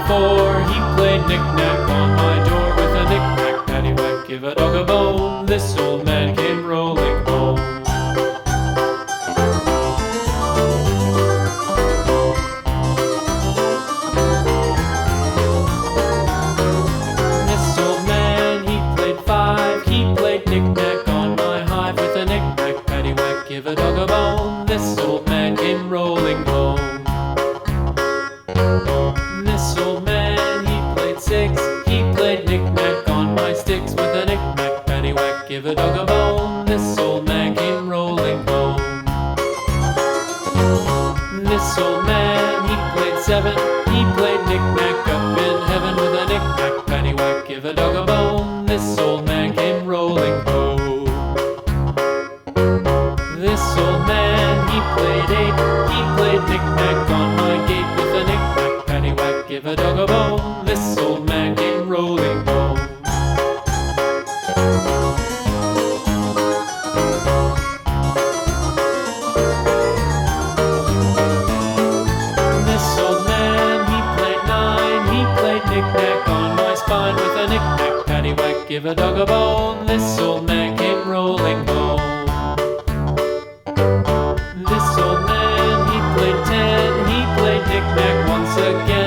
4, he played knick-knack on my door with a knick-knack, paddywhack, give a dog a bone. This old man came rolling home. This old man, he played 5, he played knick-knack on my hive with a knick-knack, paddywhack, give a dog a bone. This old man came rolling home. This old man, he played 6, he played knick-knack on my sticks with a knick-knack, paddywhack, give a dog a bone. This old man came rolling home. This old man, he played 7, he played knick-knack up in heaven with a knick-knack, paddywhack, give a dog a bone. This old man came rolling home. This old man, he played 8, he played knick-knack on my gate with a knick-knack, paddywhack, give a dog a bone. This old man came rolling home. This old man, he played 9, he played knick-knack on my spine with a knick-knack, paddywhack, give a dog a bone. This old man came rolling home. This old man, he played 10, he played knick-knack once again